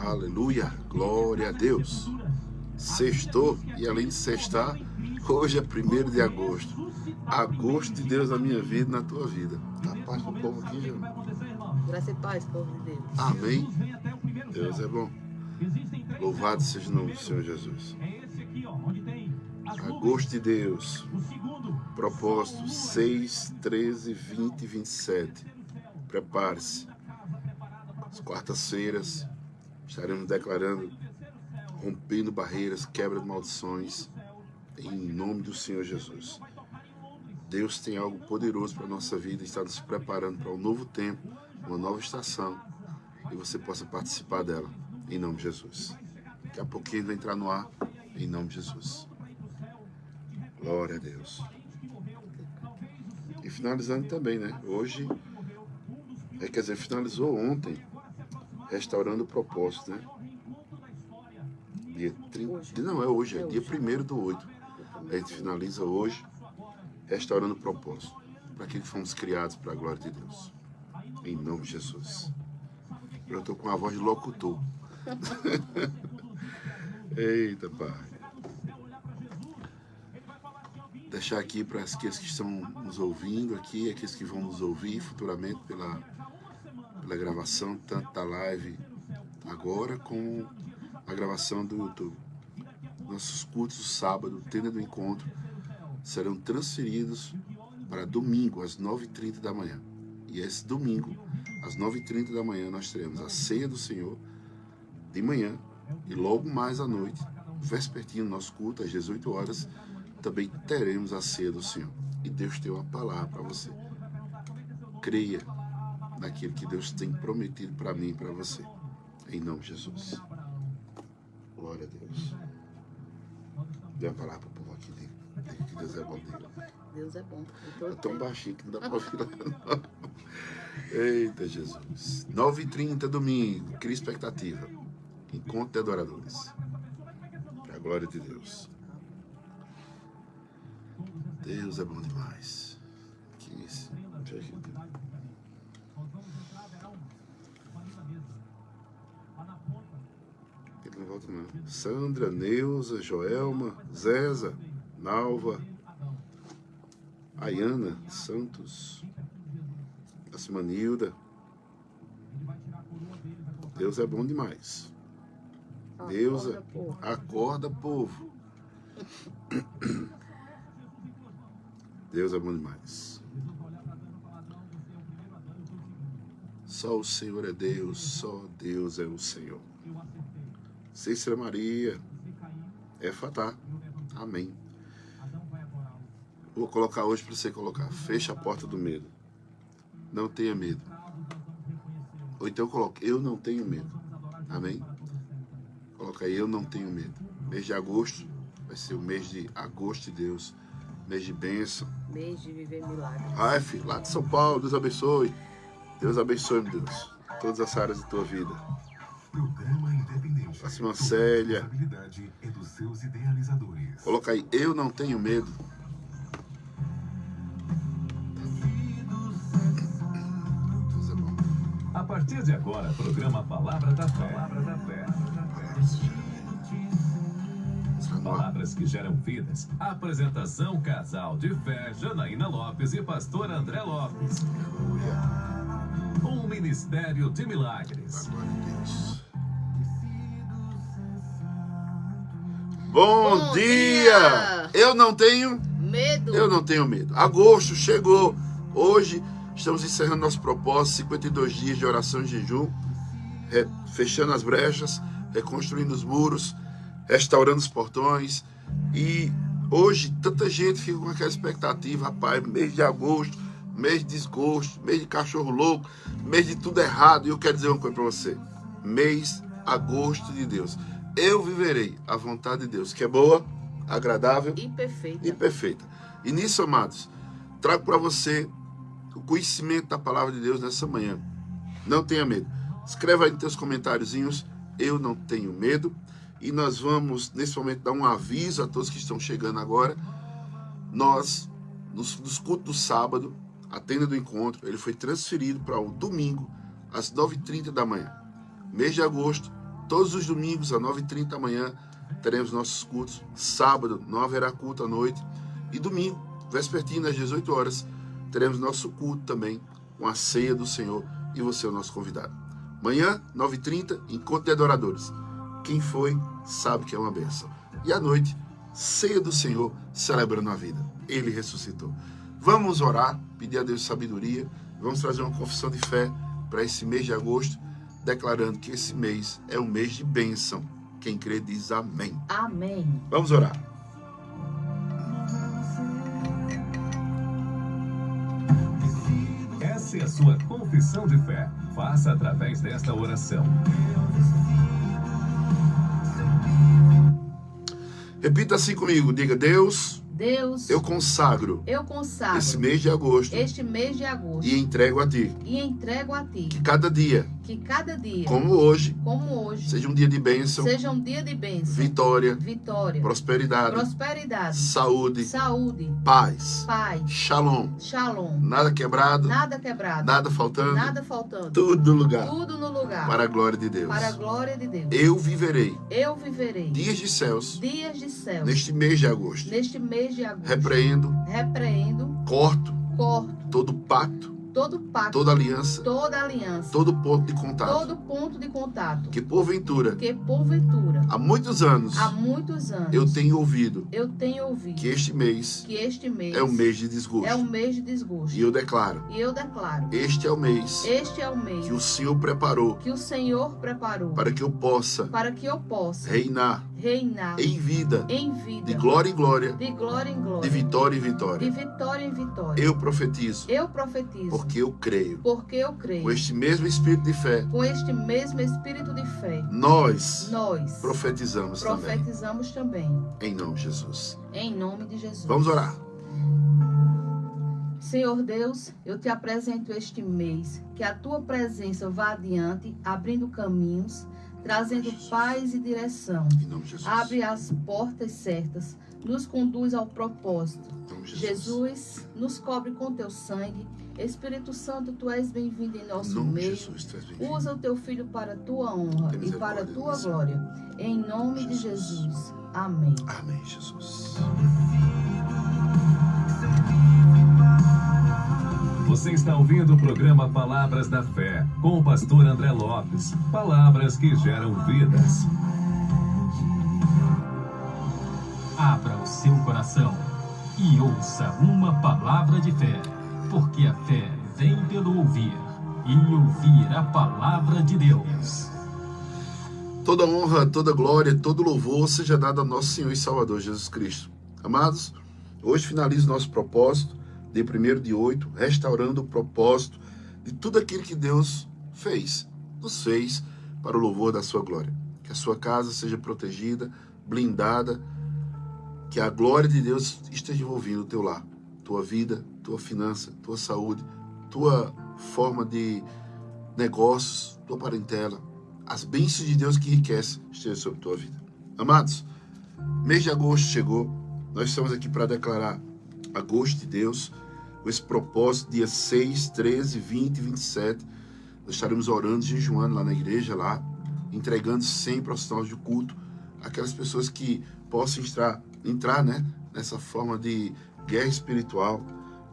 Aleluia, glória a Deus. Sextou, e além de sextar, hoje é 1º de agosto. Agosto de Deus na minha vida e na tua vida. Dá paz pro povo aqui, já. Graça e paz, povo de Deus. Amém. Deus é bom. Louvado seja o nome do Senhor Jesus. Agosto de Deus. Propósito 6, 13, 20 e 27. Prepare-se. As quartas-feiras estaremos declarando, rompendo barreiras, quebra de maldições, em nome do Senhor Jesus. Deus tem algo poderoso para a nossa vida, está nos preparando para um novo tempo, uma nova estação, e você possa participar dela, em nome de Jesus. Daqui a pouquinho vai entrar no ar, em nome de Jesus. Glória a Deus. E finalizando também, né? Hoje, quer dizer, finalizou ontem, restaurando o propósito, né? Dia 30, não, é hoje, é dia 1º/8. A gente finaliza hoje, restaurando o propósito, para aquilo que fomos criados para a glória de Deus. Em nome de Jesus. Eu estou com a voz de locutor. Eita, Pai. Deixar aqui para aqueles que estão nos ouvindo aqui, aqueles que vão nos ouvir futuramente pela gravação, tanto da live agora como a gravação do YouTube. Nossos cultos do sábado, tenda do encontro, serão transferidos para domingo, às 9h30 da manhã. E esse domingo, às 9h30 da manhã, nós teremos a ceia do Senhor de manhã e logo mais à noite, vespertino, nosso culto, às 18 horas, também teremos a ceia do Senhor. E Deus tem uma palavra para você. Creia naquilo que Deus tem prometido para mim e para você. Em nome de Jesus. Glória a Deus. Dê uma palavra para o povo aqui dentro. Que Deus é bom dele. Deus é bom. É tão baixinho que não dá para ouvir lá, não. Eita, Jesus. 9h30, domingo. Cria expectativa. Encontro de adoradores. Para a glória de Deus. Deus é bom demais. Que isso? Ele não volta não. Sandra, Neuza, Joelma, Zéza, Nalva, Ayana, Santos, Manilda. Deus é bom demais. Deus acorda, povo. Deus é bom demais. Só o Senhor é Deus, só Deus é o Senhor. Cícera Maria, Efatá, amém. Vou colocar hoje para você colocar, fecha a porta do medo. Não tenha medo. Ou então coloque, eu não tenho medo. Amém? Coloca aí, eu não tenho medo. Mês de agosto vai ser o mês de agosto de Deus. Mês de bênção. Mês de viver milagres. Ai, filho, lá de São Paulo, Deus abençoe. Deus abençoe, meu Deus. Todas as áreas da tua vida. Programa Independente. Próxima Célia. É dos seus idealizadores. Coloca aí, eu não tenho medo. Deus é bom. A partir de agora, programa Palavra da Fé. Palavra da Fé. Palavras que geram vidas. Apresentação Casal de Fé, Janaína Lopes e Pastor André Lopes. Um ministério de milagres. Glória a Deus. Bom dia! Eu não tenho medo. Eu não tenho medo. Agosto chegou. Hoje estamos encerrando nosso propósito, 52 dias de oração e jejum, fechando as brechas, reconstruindo os muros, restaurando os portões. E hoje tanta gente fica com aquela expectativa, rapaz, mês de agosto, mês de desgosto, mês de cachorro louco, mês de tudo errado. E eu quero dizer uma coisa para você: mês agosto de Deus. Eu viverei a vontade de Deus, que é boa, agradável e perfeita. E nisso, amados, trago para você o conhecimento da palavra de Deus nessa manhã. Não tenha medo. Escreva aí nos teus comentáriozinhos, eu não tenho medo. E nós vamos, nesse momento, dar um aviso a todos que estão chegando agora. Nós, nos cultos do sábado, a tenda do encontro, ele foi transferido para o domingo, às 9h30 da manhã. Mês de agosto, Todos os domingos, às 9h30 da manhã, teremos nossos cultos. Sábado, 9 haverá culto à noite. E domingo, vespertina, às 18 horas, teremos nosso culto também, com a ceia do Senhor. E você é o nosso convidado. Manhã, 9h30, encontro de adoradores. Quem foi, sabe que é uma bênção. E à noite, ceia do Senhor, celebrando a vida. Ele ressuscitou. Vamos orar, pedir a Deus sabedoria. Vamos fazer uma confissão de fé para esse mês de agosto, declarando que esse mês é um mês de bênção. Quem crê diz amém. Amém. Vamos orar. Essa é a sua confissão de fé. Faça através desta oração. Repita assim comigo. Diga: Deus, eu consagro esse mês de agosto e entrego a Ti. Que cada dia, como hoje, seja um dia de bênção, vitória, prosperidade, saúde, paz, shalom, nada quebrado, nada faltando, tudo no lugar, para a glória de Deus. Eu viverei dias de céus neste mês de agosto. Repreendo, corto todo pacto, toda aliança, todo ponto de contato, que porventura, há muitos anos, eu tenho ouvido que este mês é um mês de desgosto. E eu declaro, este é o mês que o Senhor preparou para que eu possa reinar em vida, de glória em glória, de vitória em vitória. Eu profetizo, porque eu creio, com este mesmo espírito de fé, nós profetizamos também, em nome de Jesus. Vamos orar. Senhor Deus, eu te apresento este mês, que a tua presença vá adiante, abrindo caminhos, trazendo paz e direção. Abre as portas certas, nos conduz ao propósito. Jesus, nos cobre com teu sangue. Espírito Santo, tu és bem-vindo em nosso meio. Usa o teu filho para a tua honra e para a tua glória. Em nome de Jesus. Amém. Amém, Jesus. Você está ouvindo o programa Palavras da Fé, com o pastor André Lopes. Palavras que geram vidas. Abra o seu coração e ouça uma palavra de fé, porque a fé vem pelo ouvir, e ouvir a palavra de Deus. Toda honra, toda glória, todo louvor seja dado ao nosso Senhor e Salvador Jesus Cristo. Amados, hoje finaliza o nosso propósito de 1/8, restaurando o propósito de tudo aquilo que Deus nos fez para o louvor da sua glória. Que a sua casa seja protegida, blindada, que a glória de Deus esteja envolvendo o teu lar, tua vida, tua finança, tua saúde, tua forma de negócios, tua parentela. As bênçãos de Deus que enriquecem estejam sobre tua vida. Amados, mês de agosto chegou. Nós estamos aqui para declarar agosto de Deus, com esse propósito, dia 6, 13, 20 e 27. Nós estaremos orando, jejuando lá na igreja, entregando sempre aos sinais de culto aquelas pessoas que possam entrar nessa forma de guerra espiritual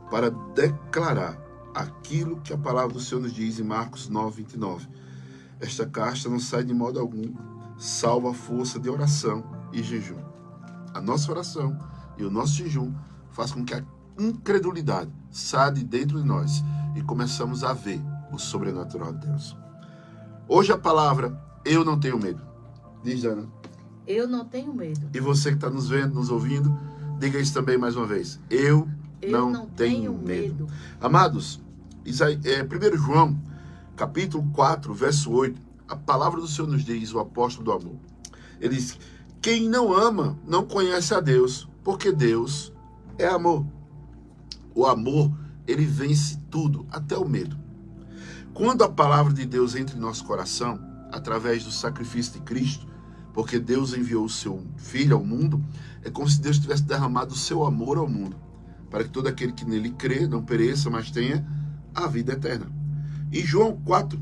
para declarar aquilo que a palavra do Senhor nos diz em Marcos 9, 29. Esta casta não sai de modo algum, salvo a força de oração e jejum. A nossa oração e o nosso jejum faz com que a incredulidade saia de dentro de nós e começamos a ver o sobrenatural de Deus. Hoje a palavra, eu não tenho medo. Diz, Ana. Eu não tenho medo. E você que está nos vendo, nos ouvindo, diga isso também mais uma vez. Eu não tenho medo. Amados, 1 João, capítulo 4, verso 8, a palavra do Senhor nos diz, o apóstolo do amor. Ele diz, quem não ama não conhece a Deus, porque Deus é amor. O amor, ele vence tudo, até o medo. Quando a palavra de Deus entra em nosso coração, através do sacrifício de Cristo, porque Deus enviou o seu Filho ao mundo, é como se Deus tivesse derramado o seu amor ao mundo, para que todo aquele que nele crê não pereça, mas tenha a vida eterna. Em João 4,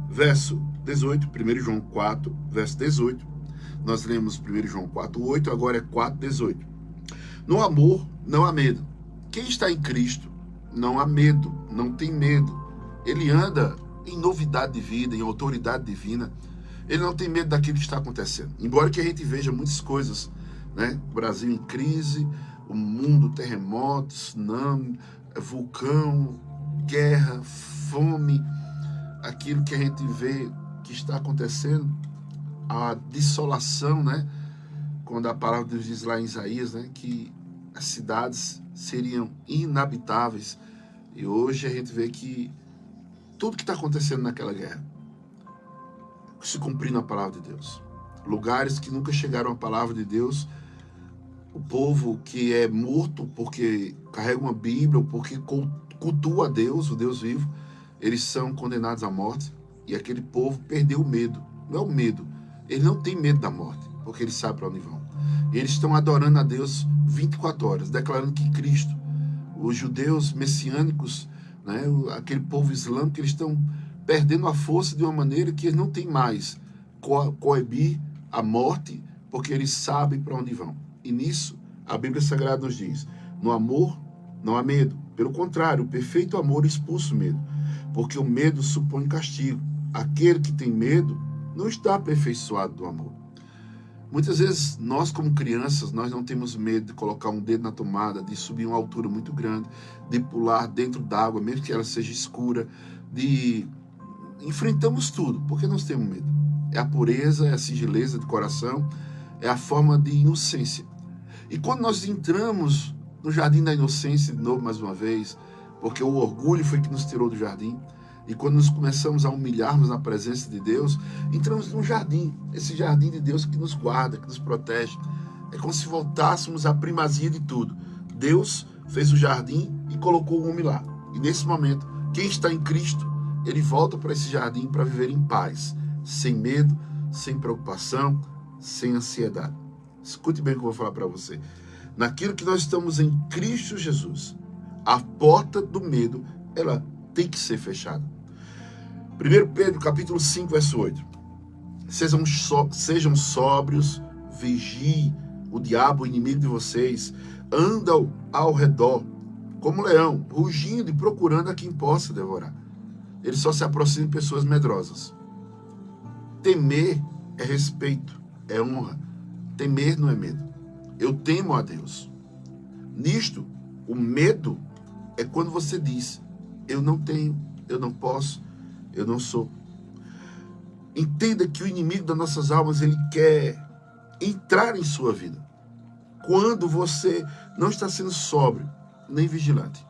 verso 18, 1 João 4, verso 18. Nós lemos 1 João 4, 8, agora é 4, 18. No amor, não há medo. Quem está em Cristo, não há medo, não tem medo. Ele anda em novidade de vida, em autoridade divina. Ele não tem medo daquilo que está acontecendo. Embora que a gente veja muitas coisas, né? O Brasil em crise, o mundo, terremoto, tsunami, vulcão, guerra, fome, aquilo que a gente vê que está acontecendo, a dissolação, né? Quando a palavra de Deus diz lá em Isaías, né? Que as cidades seriam inabitáveis. E hoje a gente vê que tudo que está acontecendo naquela guerra se cumprindo a palavra de Deus. Lugares que nunca chegaram à palavra de Deus, o povo que é morto porque carrega uma Bíblia ou porque cultua a Deus, o Deus vivo, eles são condenados à morte. E aquele povo perdeu o medo. Não é o medo. Ele não tem medo da morte, porque ele sabe para onde vão. Eles estão adorando a Deus 24 horas, declarando que Cristo, os judeus messiânicos, né, aquele povo islâmico, eles estão perdendo a força de uma maneira que eles não têm mais coibir a morte, porque eles sabem para onde vão. E nisso, a Bíblia Sagrada nos diz, no amor não há medo. Pelo contrário, o perfeito amor expulsa o medo, porque o medo supõe castigo. Aquele que tem medo não está aperfeiçoado do amor. Muitas vezes, nós como crianças, nós não temos medo de colocar um dedo na tomada, de subir uma altura muito grande, de pular dentro d'água, mesmo que ela seja escura, enfrentamos tudo, porque nós temos medo. É a pureza, é a singeleza de coração, é a forma de inocência. E quando nós entramos no jardim da inocência, de novo, mais uma vez, porque o orgulho foi que nos tirou do jardim, e quando nós começamos a humilharmos na presença de Deus, entramos num jardim, esse jardim de Deus que nos guarda, que nos protege. É como se voltássemos à primazia de tudo. Deus fez o jardim e colocou o homem lá. E nesse momento, quem está em Cristo, ele volta para esse jardim para viver em paz, sem medo, sem preocupação, sem ansiedade. Escute bem o que eu vou falar para você. Naquilo que nós estamos em Cristo Jesus, a porta do medo, ela tem que ser fechada. 1 Pedro capítulo 5, verso 8. Sejam sóbrios, vigiem, o diabo, o inimigo de vocês, anda ao redor, como leão, rugindo e procurando a quem possa devorar. Ele só se aproxima de pessoas medrosas. Temer é respeito, é honra. Temer não é medo. Eu temo a Deus. Nisto, o medo é quando você diz, eu não tenho, eu não posso, eu não sou. Entenda que o inimigo das nossas almas, ele quer entrar em sua vida quando você não está sendo sóbrio, nem vigilante.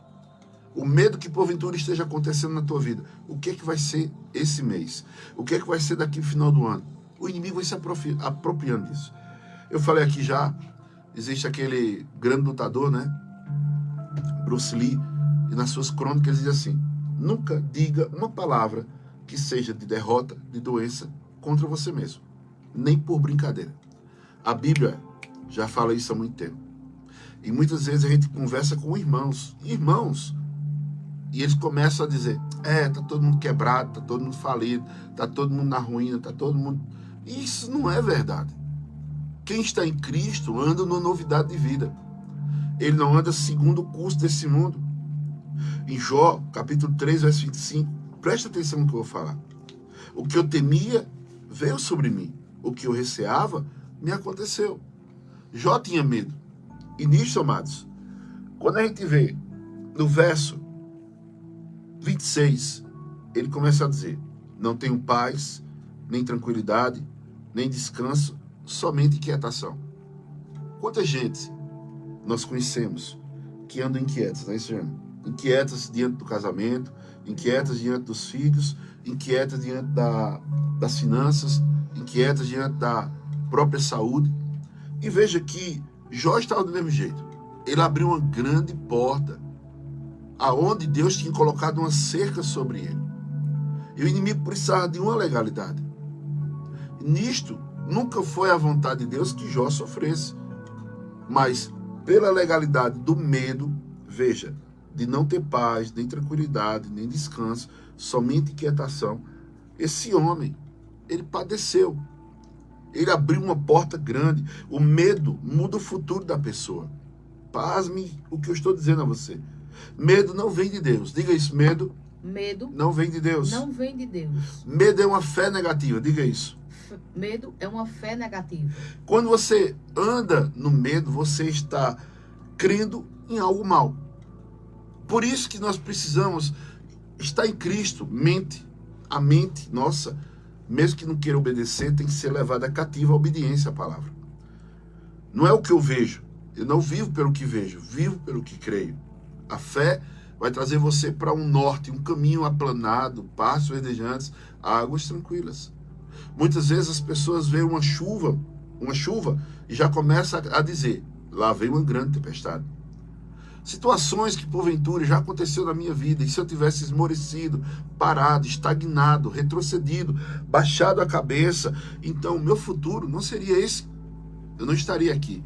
O medo que porventura esteja acontecendo na tua vida, o que é que vai ser esse mês? O que é que vai ser daqui no final do ano? O inimigo vai se apropriando disso. Eu falei aqui já, existe aquele grande lutador, né? Bruce Lee, e nas suas crônicas diz assim, nunca diga uma palavra que seja de derrota, de doença, contra você mesmo. Nem por brincadeira. A Bíblia já fala isso há muito tempo. E muitas vezes a gente conversa com irmãos, e eles começam a dizer, tá todo mundo quebrado, tá todo mundo falido, tá todo mundo na ruína, tá todo mundo... Isso não é verdade. Quem está em Cristo anda numa novidade de vida. Ele não anda segundo o curso desse mundo. Em Jó, capítulo 3, verso 25, presta atenção no que eu vou falar. O que eu temia veio sobre mim. O que eu receava me aconteceu. Jó tinha medo. E nisso, amados, quando a gente vê no verso 26, ele começa a dizer, não tenho paz, nem tranquilidade, nem descanso, somente inquietação. Quanta gente nós conhecemos que andam inquietas, não é isso, Jana? Inquietas diante do casamento, inquietas diante dos filhos, inquietas diante das finanças, inquietas diante da própria saúde. E veja que Jó estava do mesmo jeito. Ele abriu uma grande porta, aonde Deus tinha colocado uma cerca sobre ele. E o inimigo precisava de uma legalidade. Nisto, nunca foi a vontade de Deus que Jó sofresse. Mas, pela legalidade do medo, veja, de não ter paz, nem tranquilidade, nem descanso, somente inquietação, esse homem, ele padeceu. Ele abriu uma porta grande. O medo muda o futuro da pessoa. Pasme o que eu estou dizendo a você. Medo não vem de Deus. Diga isso, medo. Medo não vem de Deus. Não vem de Deus. Medo é uma fé negativa. Diga isso. Medo é uma fé negativa. Quando você anda no medo, você está crendo em algo mal. Por isso que nós precisamos estar em Cristo. A mente nossa, mesmo que não queira obedecer, tem que ser levada cativa à obediência à palavra. Não é o que eu vejo. Eu não vivo pelo que vejo, vivo pelo que creio. A fé vai trazer você para um norte, um caminho aplanado, pastos verdejantes, águas tranquilas. Muitas vezes as pessoas veem uma chuva e já começam a dizer, lá vem uma grande tempestade. Situações que porventura já aconteceu na minha vida, e se eu tivesse esmorecido, parado, estagnado, retrocedido, baixado a cabeça, então o meu futuro não seria esse. Eu não estaria aqui.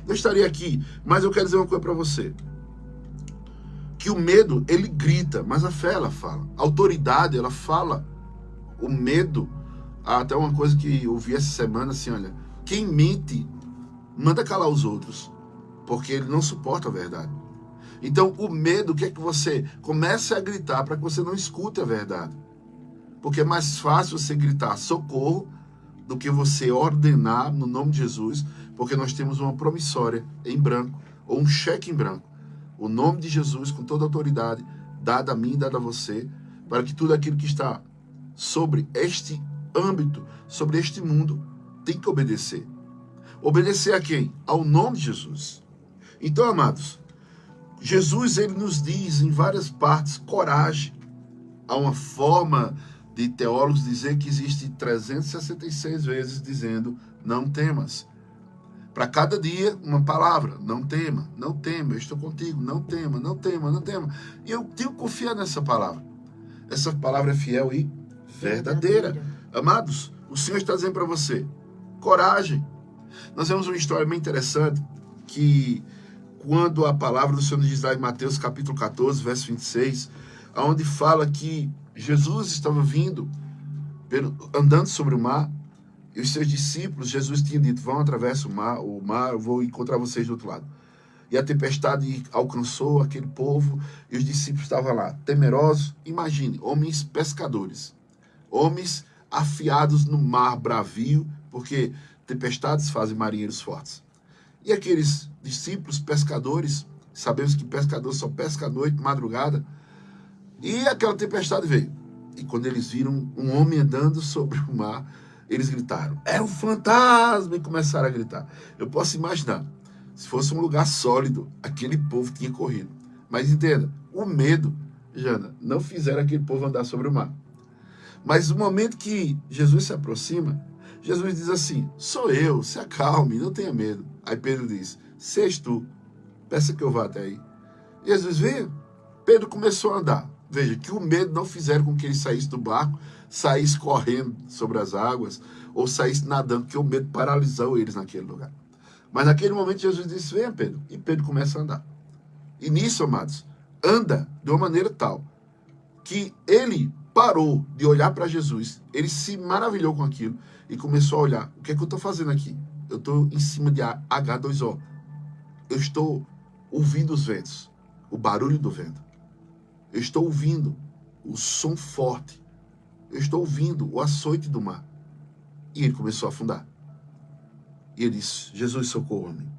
Não estaria aqui, mas eu quero dizer uma coisa para você. Que o medo, ele grita, mas a fé, ela fala. A autoridade, ela fala. O medo, até uma coisa que eu vi essa semana, assim, olha, quem mente, manda calar os outros, porque ele não suporta a verdade. Então, o medo quer que você comece a gritar para que você não escute a verdade. Porque é mais fácil você gritar socorro do que você ordenar no nome de Jesus, porque nós temos uma promissória em branco, ou um cheque em branco. O nome de Jesus, com toda a autoridade, dada a mim e dada a você, para que tudo aquilo que está sobre este âmbito, sobre este mundo, tem que obedecer. Obedecer a quem? Ao nome de Jesus. Então, amados, Jesus, ele nos diz em várias partes, coragem. Há uma forma de teólogos dizer que existe 366 vezes dizendo, não temas. Para cada dia, uma palavra, não tema, eu estou contigo, não tema, não tema, não tema. E eu tenho que confiar nessa palavra. Essa palavra é fiel e verdadeira. Amados, o Senhor está dizendo para você, coragem. Nós temos uma história bem interessante, que quando a palavra do Senhor nos diz lá em Mateus capítulo 14, verso 26, onde fala que Jesus estava vindo, andando sobre o mar, e os seus discípulos, Jesus tinha dito, vão atravessar o mar, eu vou encontrar vocês do outro lado. E a tempestade alcançou aquele povo, e os discípulos estavam lá, temerosos. Imagine, homens pescadores, homens afiados no mar bravio, porque tempestades fazem marinheiros fortes. E aqueles discípulos pescadores, sabemos que pescador só pesca à noite, madrugada, e aquela tempestade veio. E quando eles viram um homem andando sobre o mar, eles gritaram, é um fantasma, e começaram a gritar. Eu posso imaginar, se fosse um lugar sólido, aquele povo tinha corrido. Mas entenda, o medo, Jana, não fizeram aquele povo andar sobre o mar. Mas no momento que Jesus se aproxima, Jesus diz assim, sou eu, se acalme, não tenha medo. Aí Pedro diz, se és tu, peça que eu vá até aí. Jesus veio, Pedro começou a andar. Veja, que o medo não fizeram com que ele saísse do barco, saísse correndo sobre as águas, ou saísse nadando, porque o medo paralisou eles naquele lugar. Mas naquele momento Jesus disse, venha Pedro, e Pedro começa a andar. E nisso, amados, anda de uma maneira tal, que ele parou de olhar para Jesus, ele se maravilhou com aquilo, e começou a olhar, o que é que eu estou fazendo aqui? Eu estou em cima de H2O, eu estou ouvindo os ventos, o barulho do vento. Eu estou ouvindo o som forte. Eu estou ouvindo o açoite do mar. E ele começou a afundar. E ele disse, Jesus, socorra-me.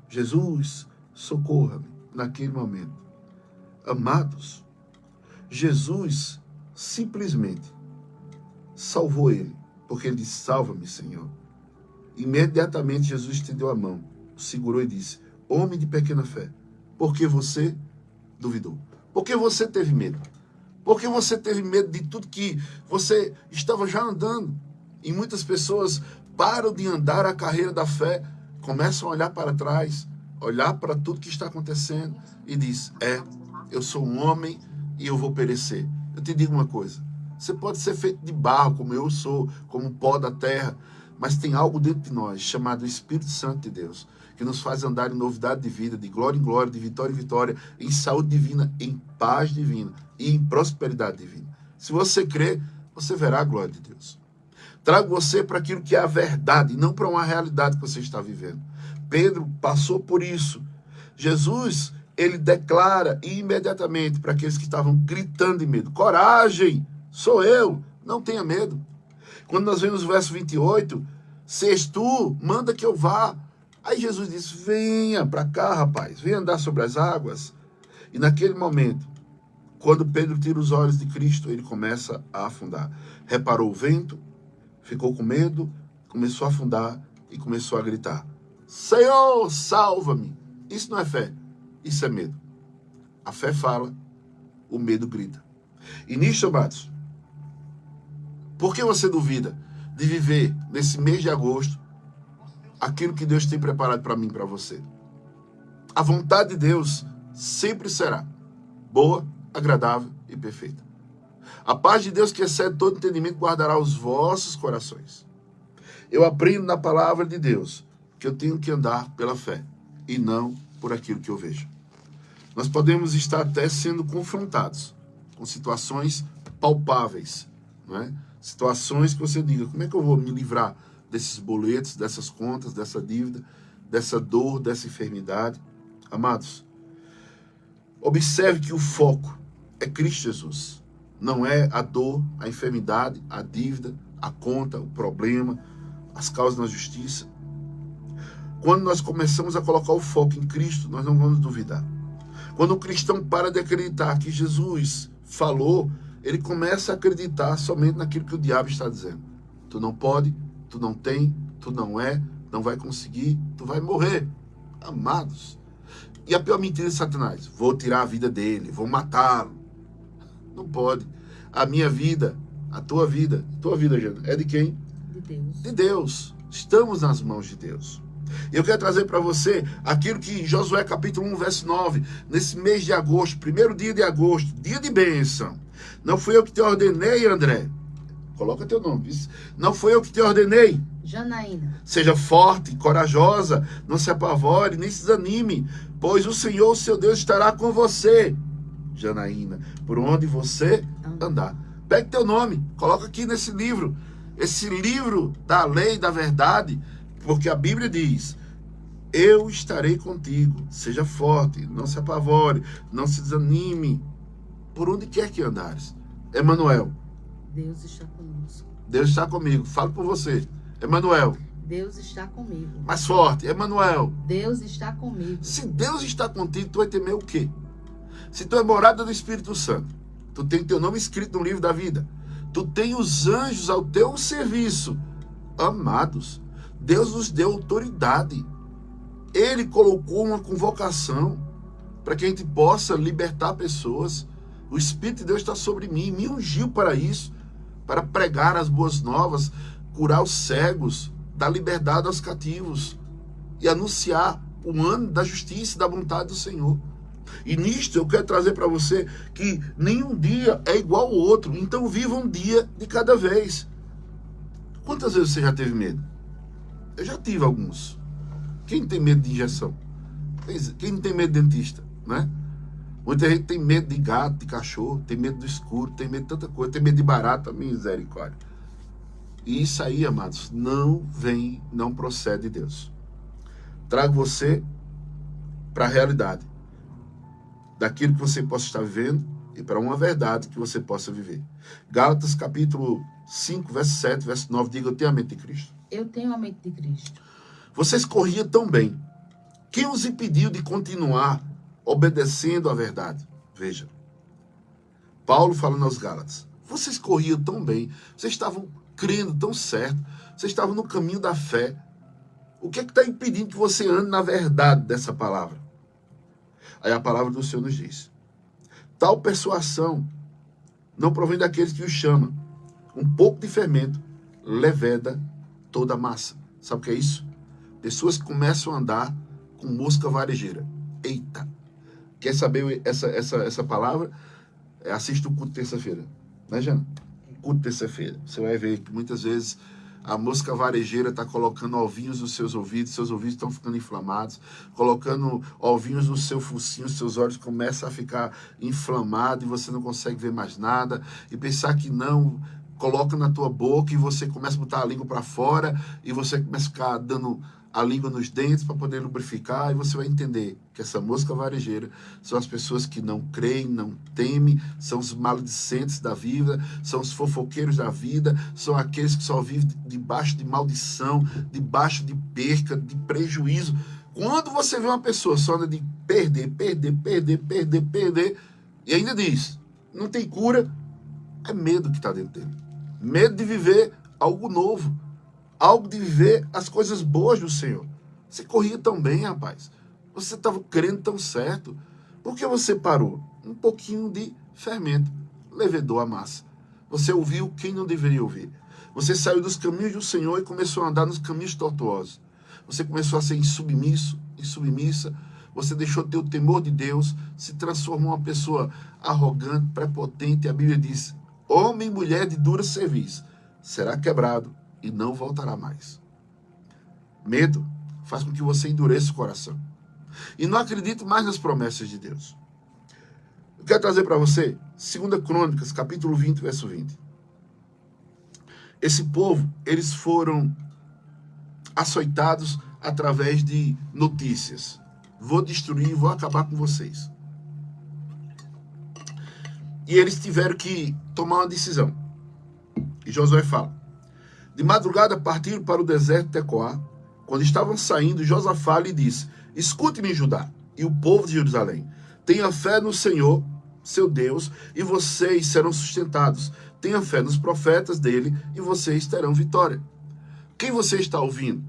Jesus, socorra-me. Naquele momento. Amados, Jesus simplesmente salvou ele. Porque ele disse, salva-me, Senhor. Imediatamente Jesus estendeu a mão, segurou e disse, homem de pequena fé, por que você duvidou? Porque você teve medo. Porque você teve medo de tudo que você estava já andando. E muitas pessoas param de andar a carreira da fé, começam a olhar para trás, olhar para tudo que está acontecendo e diz, eu sou um homem e eu vou perecer. Eu te digo uma coisa, você pode ser feito de barro, como eu sou, como pó da terra, mas tem algo dentro de nós, chamado Espírito Santo de Deus, que nos faz andar em novidade de vida, de glória em glória, de vitória em vitória, em saúde divina, em paz divina e em prosperidade divina. Se você crer, você verá a glória de Deus. Trago você para aquilo que é a verdade, não para uma realidade que você está vivendo. Pedro passou por isso. Jesus, ele declara imediatamente para aqueles que estavam gritando de medo: coragem, sou eu, não tenha medo. Quando nós vemos o verso 28, se és tu, manda que eu vá. Aí Jesus disse: venha para cá, rapaz, venha andar sobre as águas. E naquele momento, quando Pedro tira os olhos de Cristo, ele começa a afundar. Reparou o vento, ficou com medo, começou a afundar e começou a gritar: Senhor, salva-me. Isso não é fé, isso é medo. A fé fala, o medo grita. E nisso, amados, por que você duvida de viver nesse mês de agosto aquilo que Deus tem preparado para mim e para você? A vontade de Deus sempre será boa, agradável e perfeita. A paz de Deus, que excede todo entendimento, guardará os vossos corações. Eu aprendo na palavra de Deus que eu tenho que andar pela fé e não por aquilo que eu vejo. Nós podemos estar até sendo confrontados com situações palpáveis, não é? Situações que você diga: como é que eu vou me livrar desses boletos, dessas contas, dessa dívida, dessa dor, dessa enfermidade? Amados, observe que o foco é Cristo Jesus. Não é a dor, a enfermidade, a dívida, a conta, o problema, as causas na justiça. Quando nós começamos a colocar o foco em Cristo, nós não vamos duvidar. Quando o cristão para de acreditar que Jesus falou, ele começa a acreditar somente naquilo que o diabo está dizendo. Tu não pode, tu não tem, tu não é, não vai conseguir, tu vai morrer. Amados. E a pior mentira de Satanás: vou tirar a vida dele, vou matá-lo. Não pode. A minha vida, a tua vida, Jana, é de quem? De Deus. De Deus. Estamos nas mãos de Deus. Eu quero trazer para você aquilo que Josué capítulo 1, verso 9, nesse mês de agosto, primeiro dia de agosto, dia de bênção. Não fui eu que te ordenei, André. Coloca teu nome. Não foi eu que te ordenei. Janaína. Seja forte, corajosa, não se apavore, nem se desanime, pois o Senhor, o seu Deus, estará com você, Janaína, por onde você andar. Pegue teu nome, coloca aqui nesse livro, esse livro da lei, da verdade, porque a Bíblia diz: eu estarei contigo, seja forte, não se apavore, não se desanime, por onde quer que andares. Emanuel. Deus está conosco. Deus está comigo. Falo por você. Emanuel. Deus está comigo. Mais forte. Emanuel. Deus está comigo. Se Deus está contigo, tu vai temer o quê? Se tu é morada do Espírito Santo, tu tem teu nome escrito no livro da vida, tu tem os anjos ao teu serviço. Amados, Deus nos deu autoridade. Ele colocou uma convocação para que a gente possa libertar pessoas. O Espírito de Deus está sobre mim, me ungiu para isso, para pregar as boas novas, curar os cegos, dar liberdade aos cativos e anunciar o ano da justiça e da vontade do Senhor. E nisto eu quero trazer para você que nenhum dia é igual ao outro, então viva um dia de cada vez. Quantas vezes você já teve medo? Eu já tive alguns. Quem tem medo de injeção? Quem não tem medo de dentista, né? Muita gente tem medo de gato, de cachorro, tem medo do escuro, tem medo de tanta coisa, tem medo de barata, misericórdia. E isso aí, amados, não procede de Deus. Trago você para a realidade daquilo que você possa estar vivendo e para uma verdade que você possa viver. Gálatas capítulo 5, verso 7, verso 9, diga: eu tenho a mente de Cristo. Eu tenho a mente de Cristo. Vocês corriam tão bem. Quem os impediu de continuar obedecendo à verdade? Veja, Paulo falando aos Gálatas: vocês corriam tão bem, vocês estavam crendo tão certo, vocês estavam no caminho da fé. O que é que está impedindo que você ande na verdade dessa palavra? Aí a palavra do Senhor nos diz: tal persuasão não provém daqueles que o chamam. Um pouco de fermento leveda toda a massa. Sabe o que é isso? Pessoas que começam a andar com mosca varejeira. Eita! Quer saber essa palavra? Assista o culto terça-feira. Né, Jana? Culto terça-feira. Você vai ver que muitas vezes a mosca varejeira está colocando ovinhos nos seus ouvidos estão ficando inflamados, colocando ovinhos no seu focinho, seus olhos começam a ficar inflamados e você não consegue ver mais nada, e pensar que não, coloca na tua boca e você começa a botar a língua para fora e você começa a ficar dando a língua nos dentes para poder lubrificar, e você vai entender que essa mosca varejeira são as pessoas que não creem, não temem, são os maledicentes da vida, são os fofoqueiros da vida, são aqueles que só vivem debaixo de maldição, debaixo de perca, de prejuízo. Quando você vê uma pessoa só anda de perder, e ainda diz, não tem cura, é medo que está dentro dele. Medo de viver algo novo. Algo de viver as coisas boas do Senhor. Você corria tão bem, rapaz. Você estava crendo tão certo. Por que você parou? Um pouquinho de fermento. Levedou a massa. Você ouviu quem não deveria ouvir. Você saiu dos caminhos do Senhor e começou a andar nos caminhos tortuosos. Você começou a ser insubmisso, insubmissa. Você deixou ter o temor de Deus, se transformou em uma pessoa arrogante, prepotente. A Bíblia diz, homem e mulher de dura cerviz será quebrado e não voltará mais. Medo faz com que você endureça o coração. E não acredite mais nas promessas de Deus. Eu quero trazer para você 2 Crônicas, capítulo 20, verso 20. Esse povo, eles foram açoitados através de notícias. Vou destruir, vou acabar com vocês. E eles tiveram que tomar uma decisão. E Josué fala, de madrugada partiram para o deserto de Tecoá. Quando estavam saindo, Josafá lhe disse, escute-me, Judá, e o povo de Jerusalém. Tenha fé no Senhor, seu Deus, e vocês serão sustentados. Tenha fé nos profetas dele, e vocês terão vitória. Quem você está ouvindo?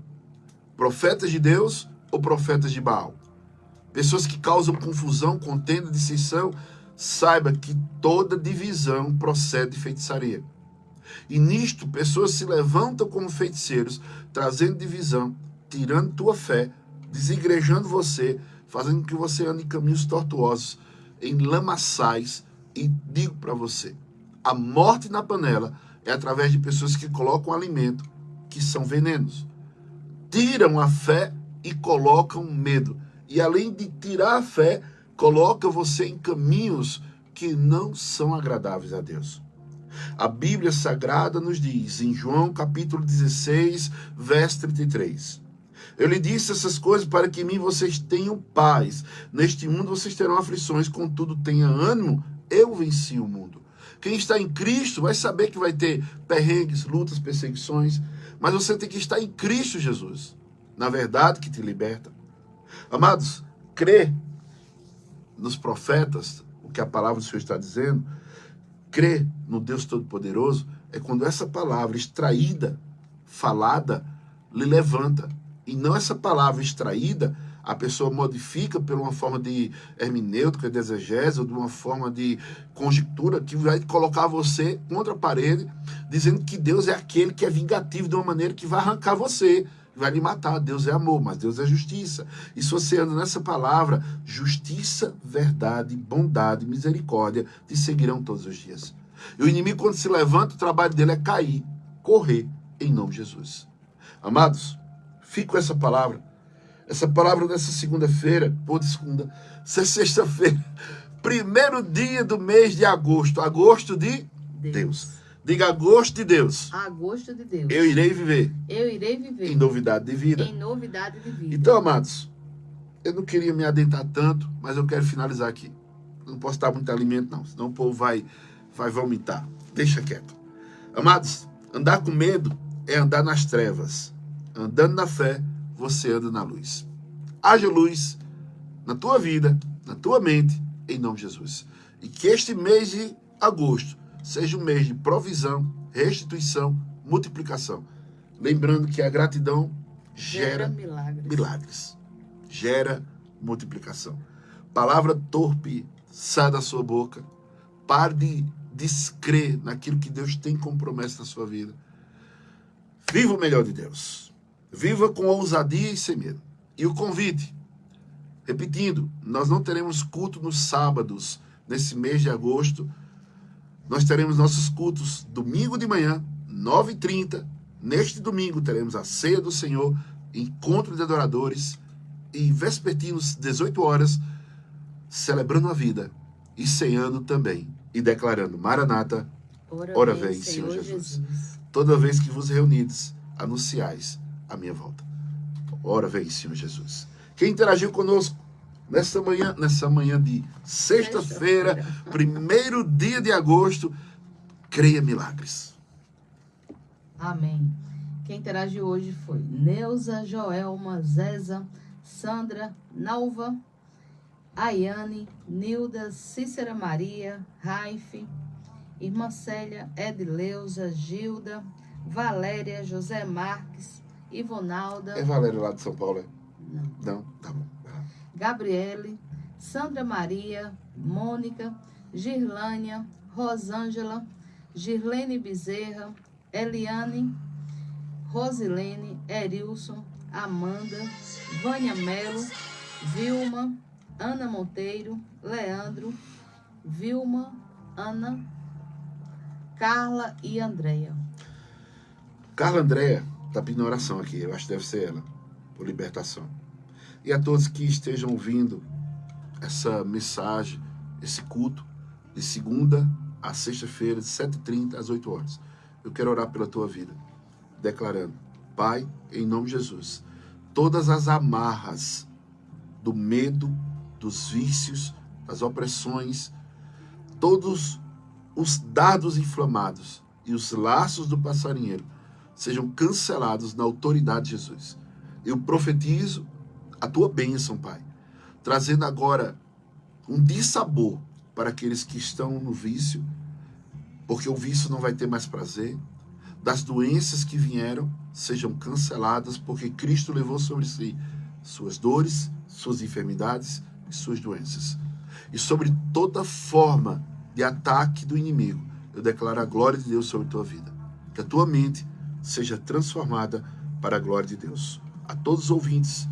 Profetas de Deus ou profetas de Baal? Pessoas que causam confusão, contenda, dissensão. Saiba que toda divisão procede de feitiçaria. E nisto, pessoas se levantam como feiticeiros, trazendo divisão, tirando tua fé, desigrejando você, fazendo que você ande em caminhos tortuosos, em lamaçais. E digo para você, a morte na panela é através de pessoas que colocam alimento, que são venenos. Tiram a fé e colocam medo. E além de tirar a fé, coloca você em caminhos que não são agradáveis a Deus. A Bíblia Sagrada nos diz, em João capítulo 16, verso 33. Eu lhe disse essas coisas para que em mim vocês tenham paz. Neste mundo vocês terão aflições, contudo tenha ânimo, eu venci o mundo. Quem está em Cristo vai saber que vai ter perrengues, lutas, perseguições, mas você tem que estar em Cristo Jesus, na verdade que te liberta. Amados, crer nos profetas, o que a palavra do Senhor está dizendo, crer no Deus Todo-Poderoso, é quando essa palavra extraída, falada, lhe levanta. E não essa palavra extraída, a pessoa modifica por uma forma de hermenêutica, de exegese, ou de uma forma de conjectura, que vai colocar você contra a parede, dizendo que Deus é aquele que é vingativo de uma maneira que vai arrancar você, vai lhe matar. Deus é amor, mas Deus é justiça. E se você anda nessa palavra, justiça, verdade, bondade, misericórdia te seguirão todos os dias. E o inimigo, quando se levanta, o trabalho dele é cair, correr, em nome de Jesus. Amados, fique com essa palavra. Essa palavra dessa segunda-feira, sexta-feira, primeiro dia do mês de agosto. Agosto de Deus. Diga agosto de Deus. Agosto de Deus. Eu irei viver. Eu irei viver. Em novidade de vida. Em novidade de vida. Então, amados, eu não queria me adentrar tanto, mas eu quero finalizar aqui. Não posso dar muito alimento, não. Senão o povo vai vomitar. Deixa quieto. Amados, andar com medo é andar nas trevas. Andando na fé, você anda na luz. Haja luz na tua vida, na tua mente, em nome de Jesus. E que este mês de agosto seja um mês de provisão, restituição, multiplicação. Lembrando que a gratidão gera milagres. Gera multiplicação. Palavra torpe sai da sua boca. Pare de descrer naquilo que Deus tem como promessa na sua vida. Viva o melhor de Deus. Viva com ousadia e sem medo. E o convite, repetindo, nós não teremos culto nos sábados, nesse mês de agosto. Nós teremos nossos cultos domingo de manhã, 9h30. Neste domingo teremos a ceia do Senhor, encontro de adoradores, e vespertinos, 18 horas, celebrando a vida e ceando também, e declarando, Maranata, Ora vem, Senhor Jesus. Toda vez que vos reunides, anunciais a minha volta. Ora vem, Senhor Jesus. Quem interagiu conosco nessa manhã de sexta-feira, 1º dia de agosto, creia milagres. Amém. Quem interagiu hoje foi Neuza, Joelma, Zeza, Sandra, Nalva, Ayane, Nilda, Cícera Maria, Raife, Irmã Célia, Edileuza, Gilda, Valéria, José Marques, Ivonalda. É Valéria lá de São Paulo, é? Não. Não? Tá bom. Gabriele, Sandra Maria, Mônica, Girlânia, Rosângela, Girlene Bezerra, Eliane, Rosilene, Erilson, Amanda, Vânia Melo, Vilma, Ana Monteiro, Leandro, Vilma, Ana, Carla e Andréia. Carla Andréia está pedindo oração aqui, eu acho que deve ser ela, por libertação. E a todos que estejam ouvindo essa mensagem, esse culto, de segunda a sexta-feira, de 7h30 às 8 horas. Eu quero orar pela tua vida, declarando: Pai, em nome de Jesus, todas as amarras do medo, dos vícios, das opressões, todos os dardos inflamados e os laços do passarinheiro sejam cancelados na autoridade de Jesus. Eu profetizo a tua bênção, Pai, trazendo agora um dissabor para aqueles que estão no vício, porque o vício não vai ter mais prazer. Das doenças que vieram, sejam canceladas, porque Cristo levou sobre si suas dores, suas enfermidades e suas doenças. E sobre toda forma de ataque do inimigo, eu declaro a glória de Deus sobre a tua vida. Que a tua mente seja transformada para a glória de Deus. A todos os ouvintes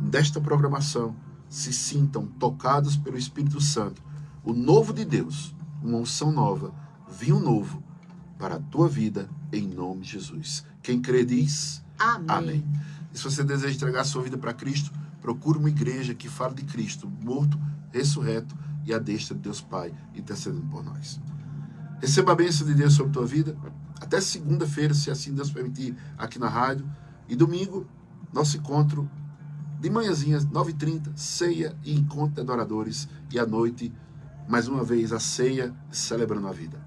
desta programação, se sintam tocados pelo Espírito Santo. O novo de Deus, uma unção nova, vinho novo para a tua vida, em nome de Jesus. Quem crê diz Amém. Amém. E se você deseja entregar a sua vida para Cristo, procure uma igreja que fala de Cristo, morto, ressurreto e à destra de Deus Pai, intercedendo por nós. Receba a bênção de Deus sobre a tua vida. Até segunda-feira, se assim Deus permitir, aqui na rádio. E domingo, nosso encontro de manhãzinha, 9h30, ceia e encontro de adoradores. E à noite, mais uma vez, a ceia, celebrando a vida.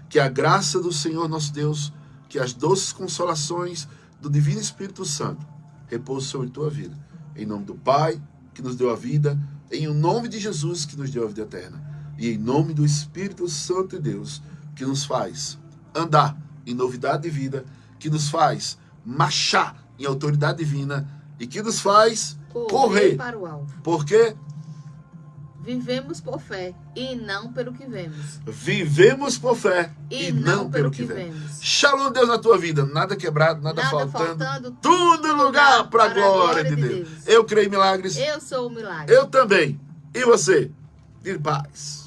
Que a graça do Senhor nosso Deus, que as doces consolações do Divino Espírito Santo repousem sobre tua vida. Em nome do Pai, que nos deu a vida, em nome de Jesus, que nos deu a vida eterna. E em nome do Espírito Santo de Deus, que nos faz andar em novidade de vida, que nos faz marchar em autoridade divina e que nos faz correr para o alvo. Porque vivemos por fé e não pelo que vemos. Vivemos por fé e não pelo que vemos. Shalom, Deus, na tua vida. Nada quebrado, nada faltando. Tudo em lugar para a glória de Deus. Eu creio em milagres. Eu sou o milagre. Eu também. E você? De paz.